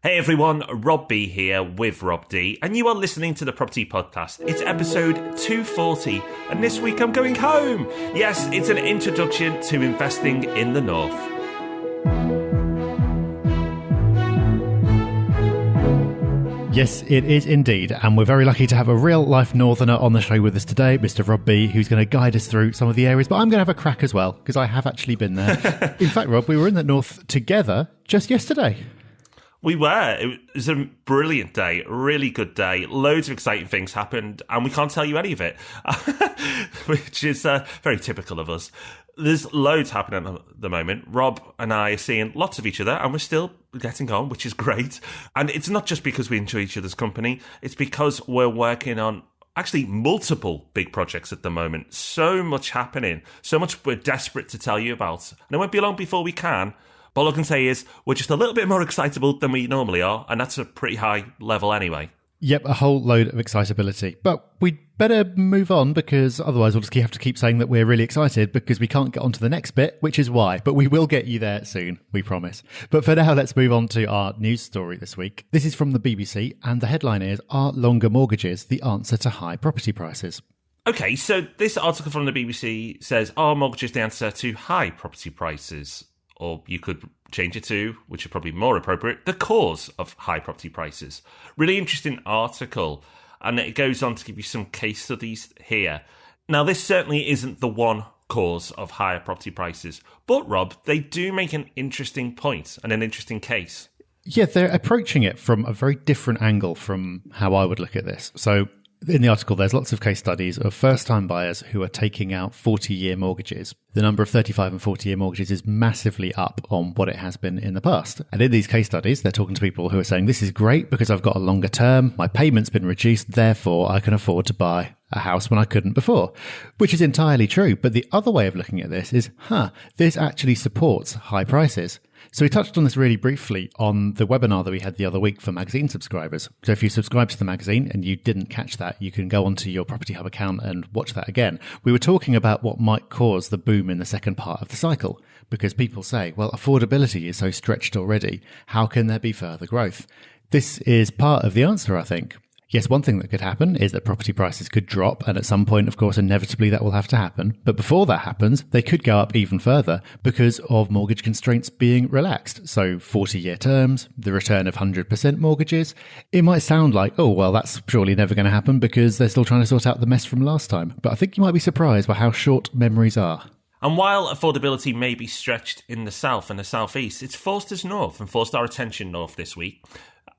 Hey everyone, Rob B here with Rob D, and you are listening to the Property Podcast. It's episode 240, and this week I'm going home. Yes, it's an introduction to investing in the North. Yes, it is indeed, and we're very lucky to have a real-life Northerner on the show with us today, Mr. Rob B, who's going to guide us through some of the areas, but I'm going to have a crack as well, because I have actually been there. In fact, Rob, we were in the North together just yesterday. We were. It was a brilliant day, a really good day. Loads of exciting things happened, and we can't tell you any of it, which is very typical of us. There's loads happening at the moment. Rob and I are seeing lots of each other, and we're still getting on, which is great. And it's not just because we enjoy each other's company. It's because we're working on actually multiple big projects at the moment. So much happening, so much we're desperate to tell you about. And it won't be long before we can. But all I can say is we're just a little bit more excitable than we normally are, and that's a pretty high level anyway. Yep, a whole load of excitability. But we'd better move on, because otherwise we'll just have to keep saying that we're really excited because we can't get on to the next bit, which is why. But we will get you there soon, we promise. But for now, let's move on to our news story this week. This is from the BBC, and the headline is, "Are longer mortgages the answer to high property prices?" Okay, so this article from the BBC says, are mortgages the answer to high property prices? Or you could change it to, which is probably more appropriate, the cause of high property prices. Really interesting article, and it goes on to give you some case studies here. Now, this certainly isn't the one cause of higher property prices, but Rob, they do make an interesting point and an interesting case. Yeah, they're approaching it from a very different angle from how I would look at this. So in the article, there's lots of case studies of first-time buyers who are taking out 40-year mortgages. The number of 35 and 40-year mortgages is massively up on what it has been in the past. And in these case studies, they're talking to people who are saying, this is great because I've got a longer term, my payment's been reduced, therefore I can afford to buy a house when I couldn't before, which is entirely true. But the other way of looking at this is, this actually supports high prices. So we touched on this really briefly on the webinar that we had the other week for magazine subscribers. So if you subscribe to the magazine and you didn't catch that, you can go onto your Property Hub account and watch that again. We were talking about what might cause the boom in the second part of the cycle, because people say, well, affordability is so stretched already. How can there be further growth? This is part of the answer, I think. Yes, one thing that could happen is that property prices could drop, and at some point, of course, inevitably that will have to happen. But before that happens, they could go up even further because of mortgage constraints being relaxed. So 40-year terms, the return of 100% mortgages. It might sound like, oh, well, that's surely never going to happen because they're still trying to sort out the mess from last time. But I think you might be surprised by how short memories are. And while affordability may be stretched in the south and the southeast, it's forced us north and forced our attention north this week,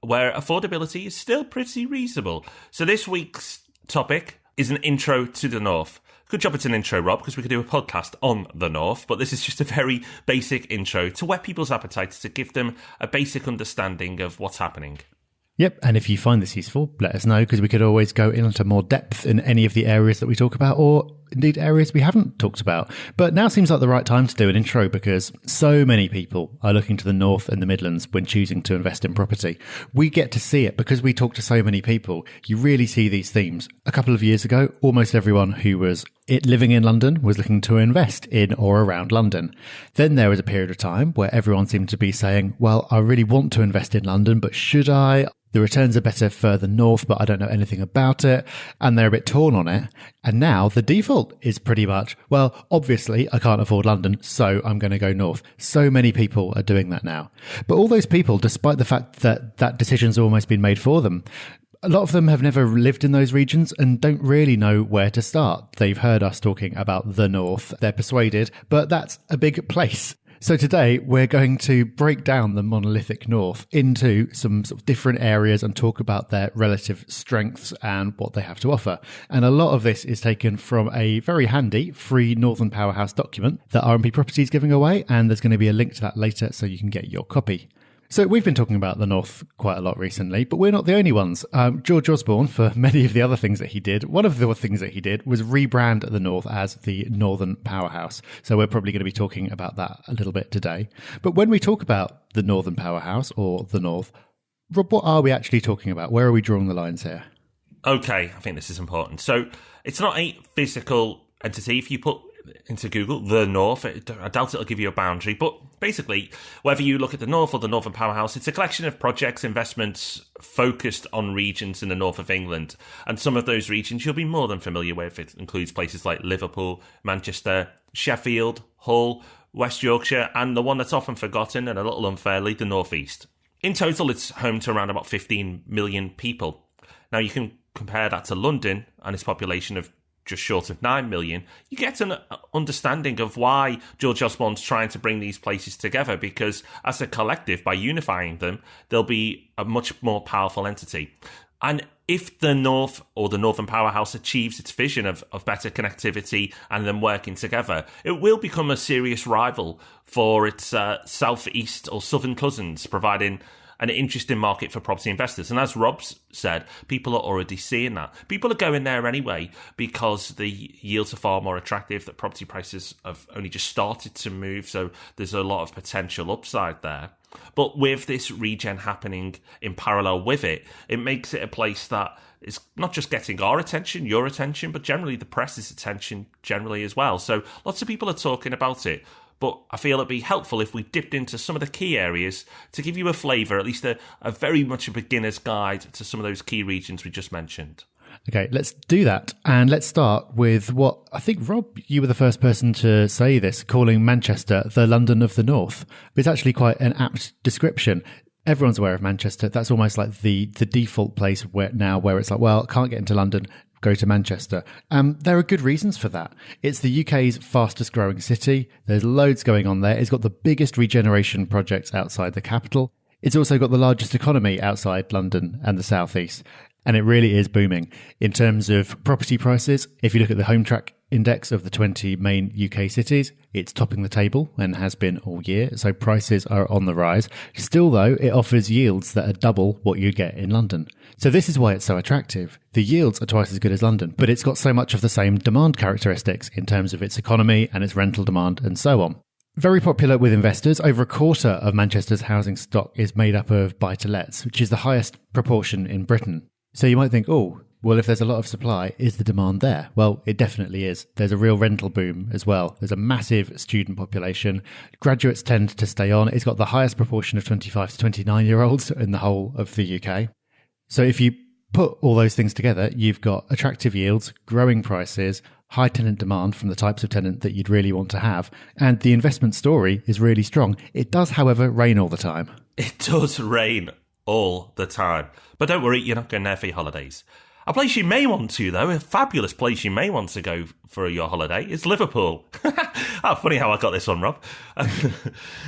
where affordability is still pretty reasonable. So this week's topic is an intro to the North. Good job it's an intro, Rob, because we could do a podcast on the North, but this is just a very basic intro to whet people's appetites, to give them a basic understanding of what's happening. Yep, and if you find this useful, let us know, because we could always go into more depth in any of the areas that we talk about, or indeed areas we haven't talked about. But now seems like the right time to do an intro, because so many people are looking to the North and the Midlands when choosing to invest in property. We get to see it because we talk to so many people. You really see these themes. A couple of years ago, almost everyone who was living in London was looking to invest in or around London. Then there was a period of time where everyone seemed to be saying, well, I really want to invest in London, but should I? The returns are better further north, but I don't know anything about it. And they're a bit torn on it. And now the default is pretty much, well, obviously I can't afford London, so I'm going to go north. So many people are doing that now. But all those people, despite the fact that that decision's almost been made for them, a lot of them have never lived in those regions and don't really know where to start. They've heard us talking about the North. They're persuaded, but that's a big place. So today we're going to break down the monolithic North into some sort of different areas and talk about their relative strengths and what they have to offer. And a lot of this is taken from a very handy free Northern Powerhouse document that R&P Property is giving away, and there's going to be a link to that later so you can get your copy. So we've been talking about the North quite a lot recently, but we're not the only ones. George Osborne, for many of the other things that he did, one of the things that he did was rebrand the North as the Northern Powerhouse. So we're probably going to be talking about that a little bit today. But when we talk about the Northern Powerhouse or the North, Rob, what are we actually talking about? Where are we drawing the lines here? Okay, I think this is important. So it's not a physical entity. If you put into Google, the North. I doubt it'll give you a boundary, but basically, whether you look at the North or the Northern Powerhouse, it's a collection of projects, investments focused on regions in the north of England. And some of those regions you'll be more than familiar with. It includes places like Liverpool, Manchester, Sheffield, Hull, West Yorkshire, and the one that's often forgotten and a little unfairly, the North East. In total, it's home to around about 15 million people. Now, you can compare that to London and its population of just short of 9 million, you get an understanding of why George Osborne's trying to bring these places together, because as a collective, by unifying them, they'll be a much more powerful entity. And if the North or the Northern Powerhouse achieves its vision of better connectivity and them working together, it will become a serious rival for its southeast or southern cousins, providing an interesting market for property investors. And as Rob's said, people are already seeing that. People are going there anyway because the yields are far more attractive, that property prices have only just started to move, so there's a lot of potential upside there. But with this regen happening in parallel with it, it makes it a place that is not just getting our attention, your attention, but generally the press's attention generally as well. So lots of people are talking about it. But I feel it'd be helpful if we dipped into some of the key areas to give you a flavour, at least a very much a beginner's guide to some of those key regions we just mentioned. Okay, let's do that. And let's start with what I think, Rob, you were the first person to say this, calling Manchester the London of the North. But it's actually quite an apt description. Everyone's aware of Manchester. That's almost like the default place where it's like, well, can't get into London, go to Manchester. There are good reasons for that. It's the UK's fastest growing city. There's loads going on there. It's got the biggest regeneration projects outside the capital. It's also got the largest economy outside London and the southeast. And it really is booming. In terms of property prices, if you look at the Home Track Index of the 20 main UK cities, it's topping the table and has been all year. So prices are on the rise. Still, though, it offers yields that are double what you'd get in London. So this is why it's so attractive. The yields are twice as good as London, but it's got so much of the same demand characteristics in terms of its economy and its rental demand and so on. Very popular with investors. Over a quarter of Manchester's housing stock is made up of buy-to-lets, which is the highest proportion in Britain. So you might think, oh, well, if there's a lot of supply, is the demand there? Well, it definitely is. There's a real rental boom as well. There's a massive student population. Graduates tend to stay on. It's got the highest proportion of 25 to 29-year-olds in the whole of the UK. So if you put all those things together, you've got attractive yields, growing prices, high tenant demand from the types of tenant that you'd really want to have, and the investment story is really strong. It does, however, rain all the time. It does rain all the time. But don't worry, you're not going there for your holidays. A place you may want to, though, a fabulous place you may want to go for your holiday is Liverpool. Oh, funny how I got this one, Rob.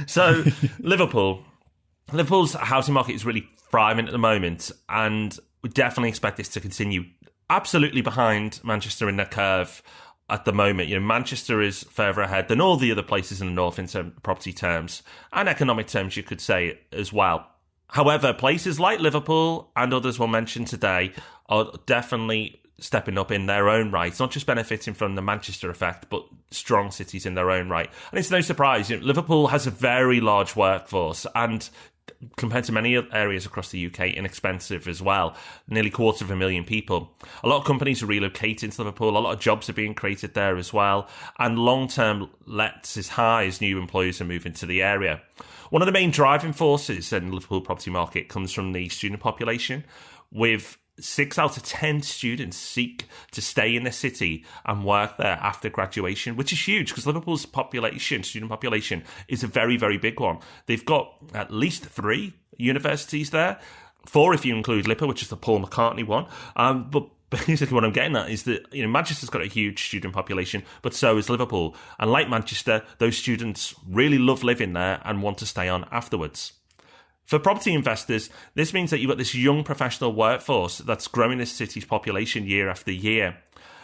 So, Liverpool's housing market is really thriving at the moment, and we definitely expect this to continue. Absolutely behind Manchester in the curve at the moment. You know, Manchester is further ahead than all the other places in the north in terms of property terms and economic terms, you could say as well. However, places like Liverpool and others we'll mention today are definitely stepping up in their own right, not just benefiting from the Manchester effect, but strong cities in their own right. And it's no surprise, you know, Liverpool has a very large workforce and compared to many areas across the UK, inexpensive as well. Nearly 250,000 people. A lot of companies are relocating to Liverpool. A lot of jobs are being created there as well. And long-term lets is high as new employers are moving to the area. One of the main driving forces in the Liverpool property market comes from the student population, with 6 out of 10 students seek to stay in the city and work there after graduation, which is huge because Liverpool's student population, is a very, very big one. They've got at least 3 universities there, 4 if you include LIPA, which is the Paul McCartney one. But basically what I'm getting at is that, you know, Manchester's got a huge student population, but so is Liverpool. And like Manchester, those students really love living there and want to stay on afterwards. For property investors, this means that you've got this young professional workforce that's growing this city's population year after year.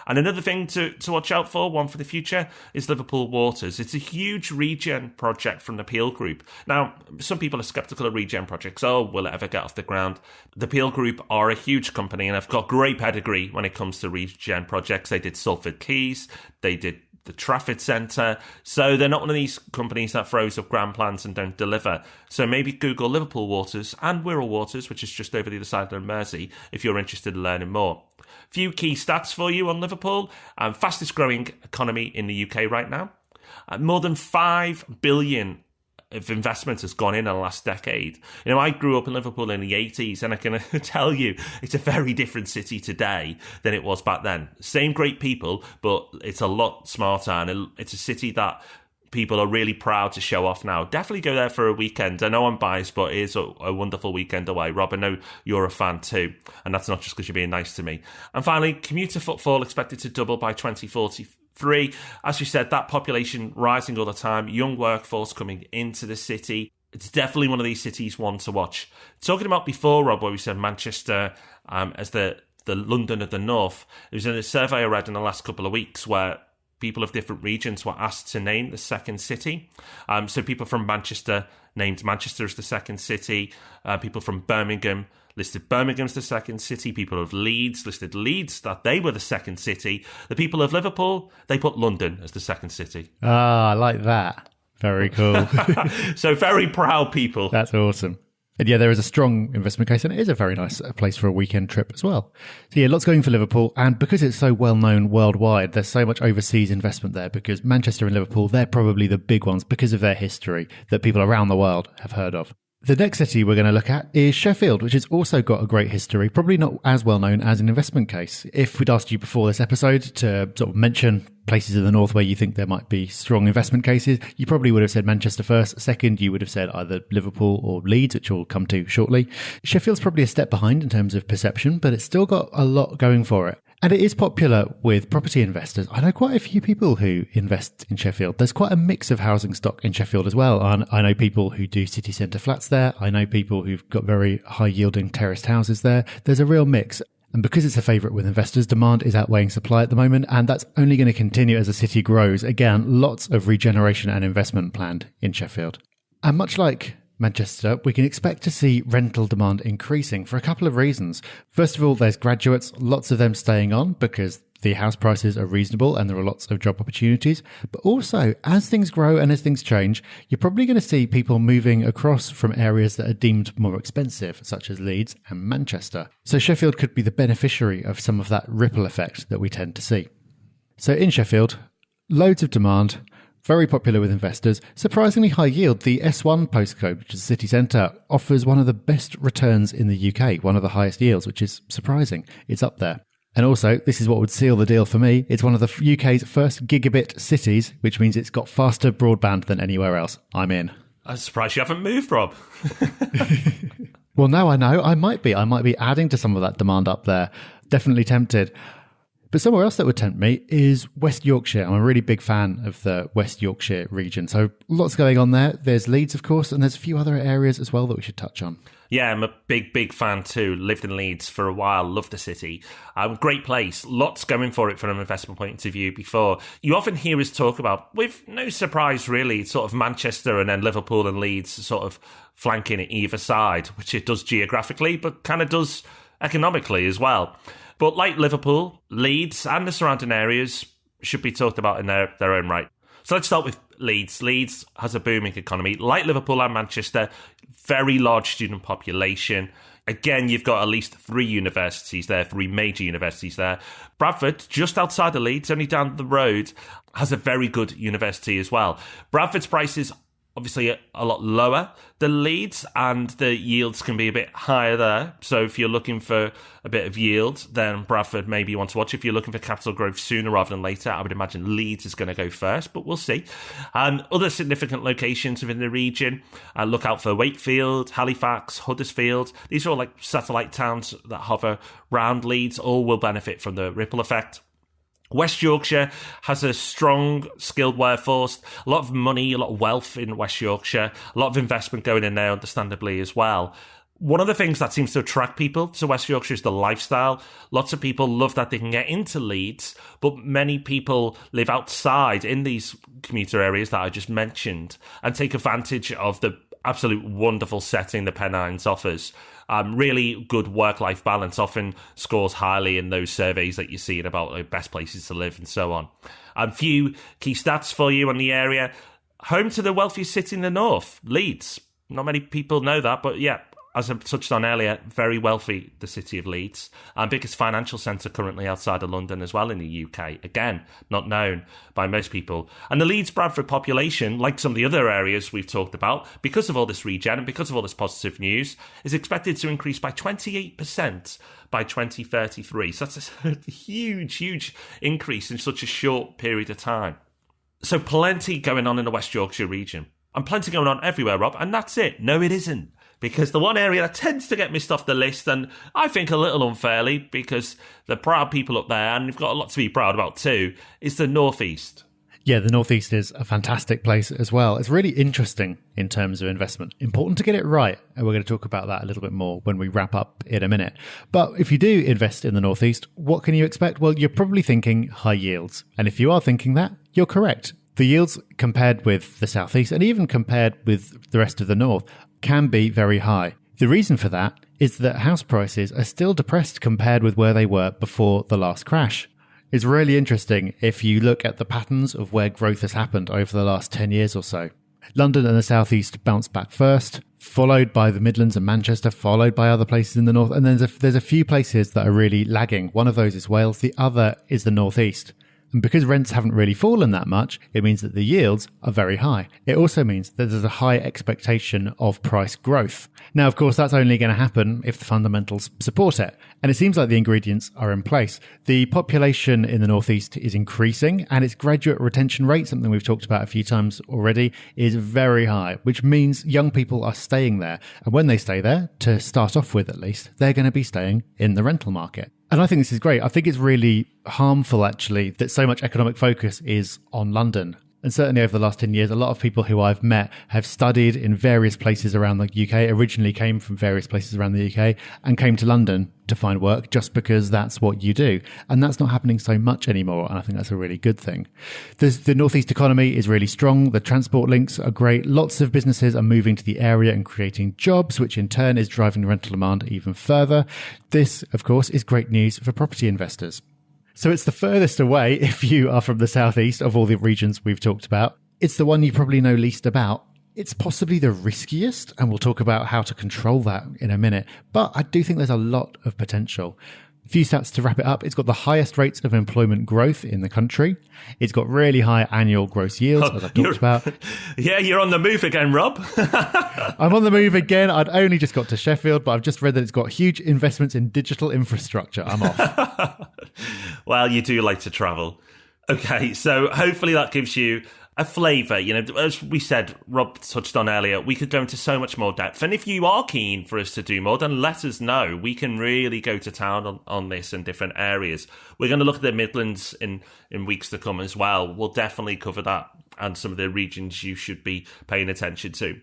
And another thing to watch out for, one for the future, is Liverpool Waters. It's a huge regen project from the Peel Group. Now, some people are sceptical of regen projects. Oh, will it ever get off the ground? The Peel Group are a huge company and have got great pedigree when it comes to regen projects. They did Salford Quays, they did the Trafford Centre. So they're not one of these companies that throws up grand plans and don't deliver. So maybe Google Liverpool Waters and Wirral Waters, which is just over the other side of the Mersey, if you're interested in learning more. Few key stats for you on Liverpool. Fastest growing economy in the UK right now. More than 5 billion of investment has gone in the last decade. You know, I grew up in Liverpool in the 80s, and I can tell you it's a very different city today than it was back then. Same great people, but it's a lot smarter, and it's a city that people are really proud to show off now. Definitely go there for a weekend. I know I'm biased, but it is a wonderful weekend away. Rob, I know you're a fan too, and that's not just because you're being nice to me. And finally, commuter footfall expected to double by 2043. As we said, that population rising all the time, young workforce coming into the city. It's definitely one of these cities one to watch. Talking about before, Rob, where we said Manchester as the London of the North, there was a survey I read in the last couple of weeks where people of different regions were asked to name the second city. So people from Manchester named Manchester as the second city. People from Birmingham listed Birmingham as the second city. People of Leeds listed Leeds, that they were the second city. The people of Liverpool, they put London as the second city. Ah, I like that. Very cool. So very proud people. That's awesome. And yeah, there is a strong investment case, and it is a very nice place for a weekend trip as well. So yeah, lots going for Liverpool. And because it's so well known worldwide, there's so much overseas investment there, because Manchester and Liverpool, they're probably the big ones because of their history that people around the world have heard of. The next city we're going to look at is Sheffield, which has also got a great history, probably not as well known as an investment case. If we'd asked you before this episode to sort of mention places in the north where you think there might be strong investment cases, you probably would have said Manchester first. Second, you would have said either Liverpool or Leeds, which we'll come to shortly. Sheffield's probably a step behind in terms of perception, but it's still got a lot going for it. And it is popular with property investors. I know quite a few people who invest in Sheffield. There's quite a mix of housing stock in Sheffield as well. I know people who do city centre flats there. I know people who've got very high yielding terraced houses there. There's a real mix. And because it's a favourite with investors, demand is outweighing supply at the moment, and that's only going to continue as the city grows. Again, lots of regeneration and investment planned in Sheffield. And much like Manchester, we can expect to see rental demand increasing for a couple of reasons. First of all, there's graduates, lots of them staying on because the house prices are reasonable and there are lots of job opportunities. But also, as things grow and as things change, you're probably going to see people moving across from areas that are deemed more expensive, such as Leeds and Manchester. So Sheffield could be the beneficiary of some of that ripple effect that we tend to see. So in Sheffield, loads of demand, very popular with investors, surprisingly high yield. The S1 postcode, which is the city centre, offers one of the best returns in the UK, one of the highest yields, which is surprising. It's up there. And also, this is what would seal the deal for me. It's one of the UK's first gigabit cities, which means it's got faster broadband than anywhere else. I'm in. I'm surprised you haven't moved, Rob. Well, now I know. I might be adding to some of that demand up there. Definitely tempted. But somewhere else that would tempt me is West Yorkshire. I'm a really big fan of the West Yorkshire region. So lots going on there. There's Leeds, of course, and there's a few other areas as well that we should touch on. Yeah, I'm a big fan too. Lived in Leeds for a while. Love the city. Great place. Lots going for it from an investment point of view before. You often hear us talk about, with no surprise really, sort of Manchester and then Liverpool and Leeds sort of flanking at either side, which it does geographically, but kind of does economically as well. But like Liverpool, Leeds and the surrounding areas should be talked about in their own right. So let's start with Leeds. Leeds has a booming economy. Like Liverpool and Manchester, very large student population. Again, you've got at least 3 universities there, 3 major universities there. Bradford, just outside of Leeds, only down the road, has a very good university as well. Bradford's prices obviously a lot lower than Leeds, and the yields can be a bit higher there. So if you're looking for a bit of yield, then Bradford maybe you want to watch. If you're looking for capital growth sooner rather than later, I would imagine Leeds is going to go first, but we'll see. Other significant locations within the region, look out for Wakefield, Halifax, Huddersfield. These are all like satellite towns that hover around Leeds. All will benefit from the ripple effect. West Yorkshire has a strong, skilled workforce, a lot of money, a lot of wealth in West Yorkshire, a lot of investment going in there, understandably, as well. One of the things that seems to attract people to West Yorkshire is the lifestyle. Lots of people love that they can get into Leeds, but many people live outside in these commuter areas that I just mentioned and take advantage of the absolute wonderful setting the Pennines offers. Really good work-life balance, often scores highly in those surveys that you see about best places to live and so on. A few key stats for you on the area. Home to the wealthiest city in the north, Leeds. Not many people know that, but yeah, as I touched on earlier, very wealthy, the city of Leeds. Biggest financial centre currently outside of London as well in the UK. Again, not known by most people. And the Leeds Bradford population, like some of the other areas we've talked about, because of all this regen and because of all this positive news, is expected to increase by 28% by 2033. So that's a huge, huge increase in such a short period of time. So plenty going on in the West Yorkshire region. And plenty going on everywhere, Rob. And that's it. No, it isn't. Because the one area that tends to get missed off the list, and I think a little unfairly, because the proud people up there, and we've got a lot to be proud about too, is the North East. Yeah, the North East is a fantastic place as well. It's really interesting in terms of investment. Important to get it right. And we're going to talk about that a little bit more when we wrap up in a minute. But if you do invest in the North East, what can you expect? Well, you're probably thinking high yields. And if you are thinking that, you're correct. The yields compared with the South East and even compared with the rest of the North can be very high. The reason for that is that house prices are still depressed compared with where they were before the last crash. It's really interesting if you look at the patterns of where growth has happened over the last 10 years or so. London and the South East bounced back first, followed by the Midlands and Manchester, followed by other places in the North. And then there's a few places that are really lagging. One of those is Wales. The other is the North East. And because rents haven't really fallen that much, it means that the yields are very high. It also means that there's a high expectation of price growth. Now, of course, that's only going to happen if the fundamentals support it. And it seems like the ingredients are in place. The population in the Northeast is increasing, and its graduate retention rate, something we've talked about a few times already, is very high, which means young people are staying there. And when they stay there, to start off with at least, they're going to be staying in the rental market. And I think this is great. I think it's really harmful, actually, that so much economic focus is on London. And certainly over the last 10 years, a lot of people who I've met have studied in various places around the UK, originally came from various places around the UK, and came to London to find work just because that's what you do. And that's not happening so much anymore. And I think that's a really good thing. The Northeast economy is really strong. The transport links are great. Lots of businesses are moving to the area and creating jobs, which in turn is driving rental demand even further. This, of course, is great news for property investors. So it's the furthest away, if you are from the southeast of all the regions we've talked about. It's the one you probably know least about. It's possibly the riskiest, and we'll talk about how to control that in a minute. But I do think there's a lot of potential. A few stats to wrap it up. It's got the highest rates of employment growth in the country. It's got really high annual gross yields, as I've talked about. Yeah, you're on the move again, Rob. I'm on the move again. I'd only just got to Sheffield, but I've just read that it's got huge investments in digital infrastructure. I'm off. Well, you do like to travel. Okay, so hopefully that gives you a flavour. You know, as we said, Rob touched on earlier, we could go into so much more depth. And if you are keen for us to do more, then let us know. We can really go to town on this in different areas. We're going to look at the Midlands in weeks to come as well. We'll definitely cover that and some of the regions you should be paying attention to.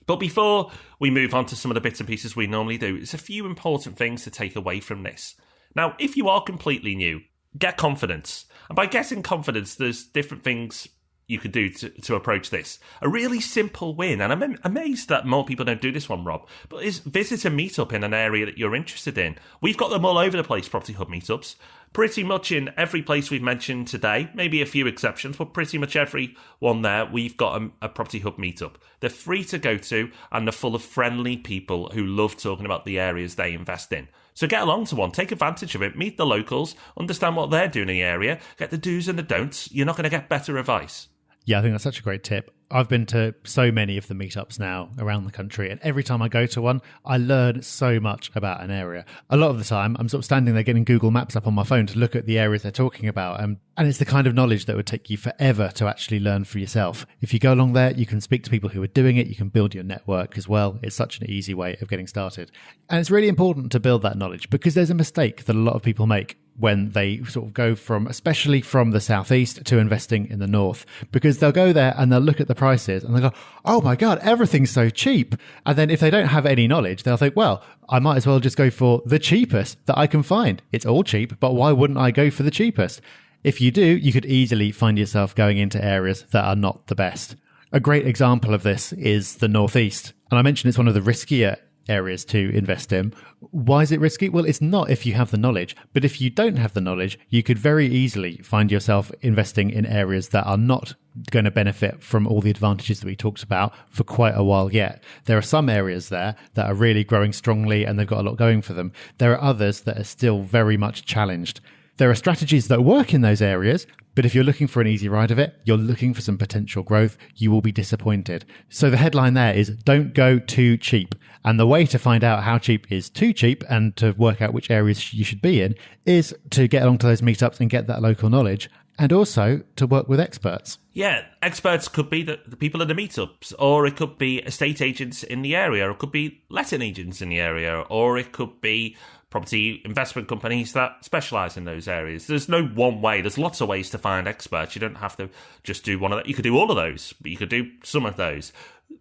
But before we move on to some of the bits and pieces we normally do, there's a few important things to take away from this. Now, if you are completely new, get confidence. And by getting confidence, there's different things you could do to approach this. A really simple win, and I'm amazed that more people don't do this one, Rob, but is visit a meetup in an area that you're interested in. We've got them all over the place, Property Hub meetups. Pretty much in every place we've mentioned today, maybe a few exceptions, but pretty much every one there, we've got a Property Hub meetup. They're free to go to, and they're full of friendly people who love talking about the areas they invest in. So get along to one, take advantage of it, meet the locals, understand what they're doing in the area, get the do's and the don'ts. You're not going to get better advice. Yeah, I think that's such a great tip. I've been to so many of the meetups now around the country, and every time I go to one, I learn so much about an area. A lot of the time, I'm sort of standing there getting Google Maps up on my phone to look at the areas they're talking about, and it's the kind of knowledge that would take you forever to actually learn for yourself. If you go along there, you can speak to people who are doing it, you can build your network as well. It's such an easy way of getting started. And it's really important to build that knowledge, because there's a mistake that a lot of people make when they sort of go from, especially from the southeast, to investing in the north, because they'll go there and they'll look at the prices and they'll go, oh my God, everything's so cheap. And then if they don't have any knowledge, they'll think, well, I might as well just go for the cheapest that I can find. It's all cheap, but why wouldn't I go for the cheapest? If you do, you could easily find yourself going into areas that are not the best. A great example of this is the Northeast. And I mentioned it's one of the riskier areas to invest in. Why is it risky? Well, it's not if you have the knowledge, but if you don't have the knowledge, you could very easily find yourself investing in areas that are not going to benefit from all the advantages that we talked about for quite a while yet. There are some areas there that are really growing strongly and they've got a lot going for them. There are others that are still very much challenged. There are strategies that work in those areas, but if you're looking for an easy ride of it, you're looking for some potential growth, you will be disappointed. So the headline there is don't go too cheap. And the way to find out how cheap is too cheap and to work out which areas you should be in is to get along to those meetups and get that local knowledge, and also to work with experts. Yeah, experts could be the people in the meetups, or it could be estate agents in the area, or it could be letting agents in the area, or it could be property investment companies that specialise in those areas. There's no one way. There's lots of ways to find experts. You don't have to just do one of them. You could do all of those, but you could do some of those.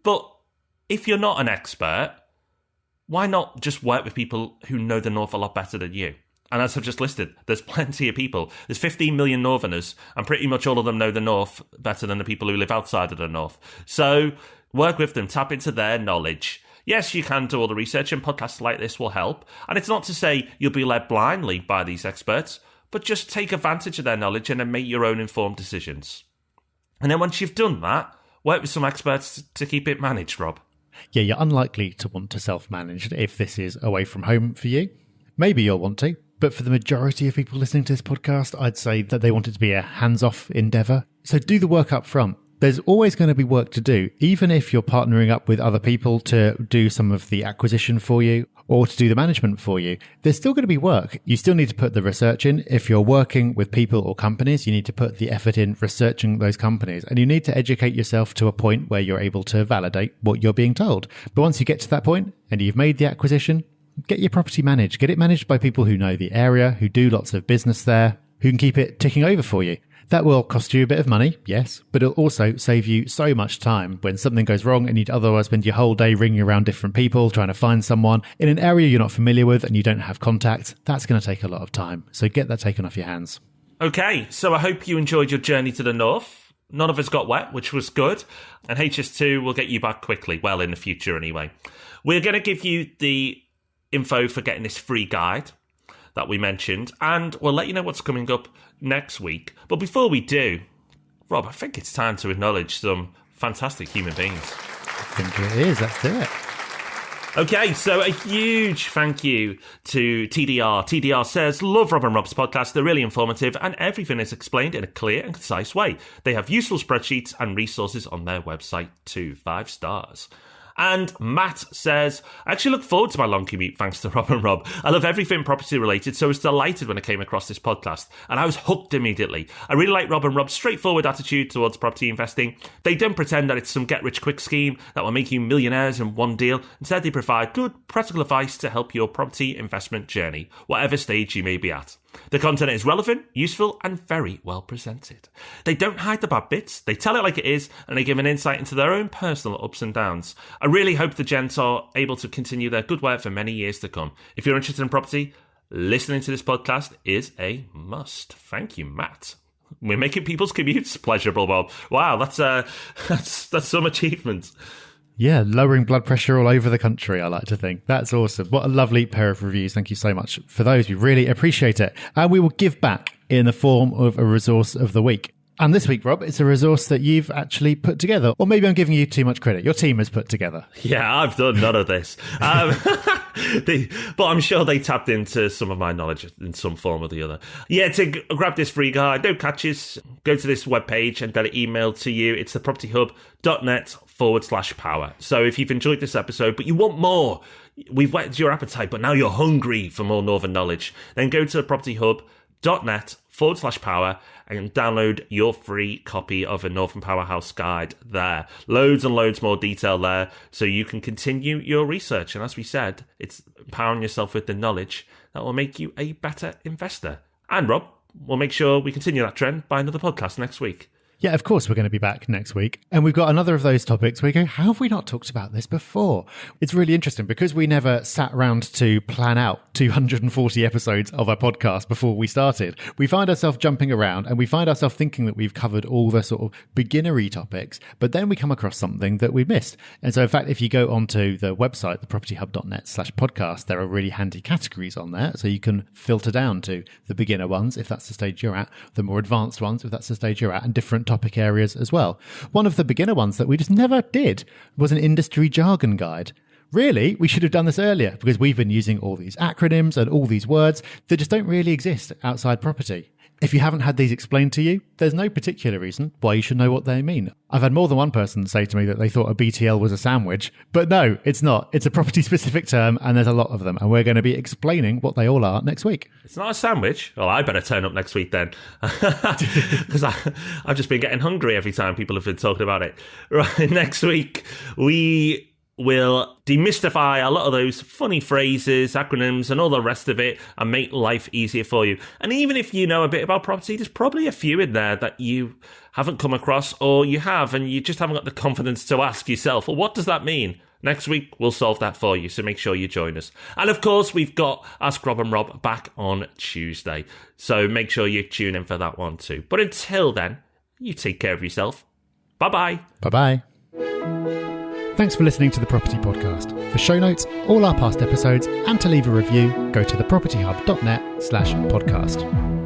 But if you're not an expert, why not just work with people who know the North a lot better than you? And as I've just listed, there's plenty of people. There's 15 million Northerners, and pretty much all of them know the North better than the people who live outside of the North. So work with them, tap into their knowledge. Yes, you can do all the research, and podcasts like this will help. And it's not to say you'll be led blindly by these experts, but just take advantage of their knowledge and then make your own informed decisions. And then once you've done that, work with some experts to keep it managed, Rob. Yeah, you're unlikely to want to self-manage if this is away from home for you. Maybe you'll want to, but for the majority of people listening to this podcast, I'd say that they want it to be a hands-off endeavour. So do the work up front. There's always going to be work to do, even if you're partnering up with other people to do some of the acquisition for you or to do the management for you. There's still going to be work. You still need to put the research in. If you're working with people or companies, you need to put the effort in researching those companies, and you need to educate yourself to a point where you're able to validate what you're being told. But once you get to that point and you've made the acquisition, get your property managed. Get it managed by people who know the area, who do lots of business there, who can keep it ticking over for you. That will cost you a bit of money, yes, but it'll also save you so much time when something goes wrong and you'd otherwise spend your whole day ringing around different people trying to find someone in an area you're not familiar with and you don't have contacts. That's going to take a lot of time. So get that taken off your hands. Okay, so I hope you enjoyed your journey to the North. None of us got wet, which was good. And HS2 will get you back quickly. Well, in the future anyway. We're going to give you the info for getting this free guide that we mentioned, and we'll let you know what's coming up next week. But before we do, Rob, I think it's time to acknowledge some fantastic human beings. I think it is. Let's do it. Okay, so a huge thank you to TDR. TDR says, love Rob and Rob's podcast. They're really informative and everything is explained in a clear and concise way. They have useful spreadsheets and resources on their website too. 5 stars. And Matt says, I actually look forward to my long commute thanks to Rob and Rob. I love everything property related, so I was delighted when I came across this podcast, and I was hooked immediately. I really like Rob and Rob's straightforward attitude towards property investing. They don't pretend that it's some get-rich-quick scheme that will make you millionaires in one deal. Instead, they provide good, practical advice to help your property investment journey, whatever stage you may be at. The content is relevant, useful, and very well presented. They don't hide the bad bits, they tell it like it is, and they give an insight into their own personal ups and downs. I really hope the gents are able to continue their good work for many years to come. If you're interested in property, listening to this podcast is a must. Thank you, Matt. We're making people's commutes pleasurable, Bob. Wow, that's some achievement. Yeah, lowering blood pressure all over the country, I like to think. That's awesome. What a lovely pair of reviews. Thank you so much for those. We really appreciate it. And we will give back in the form of a resource of the week. And this week, Rob, it's a resource that you've actually put together. Or maybe I'm giving you too much credit. Your team has put together. Yeah, I've done none of this. But I'm sure they tapped into some of my knowledge in some form or the other. Yeah, to grab this free guide, no catches, go to this webpage and get it emailed to you. It's thepropertyhub.net/power. So if you've enjoyed this episode, but you want more, we've whetted your appetite, but now you're hungry for more Northern knowledge, then go to thepropertyhub.net/power and download your free copy of a Northern Powerhouse guide there. Loads and loads more detail there so you can continue your research. And as we said, it's empowering yourself with the knowledge that will make you a better investor. And Rob, we'll make sure we continue that trend by another podcast next week. Yeah, of course, we're going to be back next week. And we've got another of those topics where you go, how have we not talked about this before? It's really interesting because we never sat around to plan out 240 episodes of our podcast before we started, we find ourselves jumping around and we find ourselves thinking that we've covered all the sort of beginnery topics, but then we come across something that we missed. And so, in fact, if you go onto the website, thepropertyhub.net/podcast, there are really handy categories on there. So you can filter down to the beginner ones, if that's the stage you're at, the more advanced ones, if that's the stage you're at, and different topic areas as well. One of the beginner ones that we just never did was an industry jargon guide. Really, we should have done this earlier because we've been using all these acronyms and all these words that just don't really exist outside property. If you haven't had these explained to you, there's no particular reason why you should know what they mean. I've had more than one person say to me that they thought a BTL was a sandwich, but no, it's not. It's a property-specific term, and there's a lot of them, and we're going to be explaining what they all are next week. It's not a sandwich? Well, I better turn up next week then, because I've just been getting hungry every time people have been talking about it. Right, next week, we will demystify a lot of those funny phrases, acronyms, and all the rest of it, and make life easier for you. And even if you know a bit about property, there's probably a few in there that you haven't come across, or you have, and you just haven't got the confidence to ask yourself, well, what does that mean? Next week, we'll solve that for you, so make sure you join us. And of course, we've got Ask Rob and Rob back on Tuesday, so make sure you tune in for that one too. But until then, you take care of yourself. Bye-bye. Bye-bye. Thanks for listening to The Property Podcast. For show notes, all our past episodes, and to leave a review, go to thepropertyhub.net/podcast.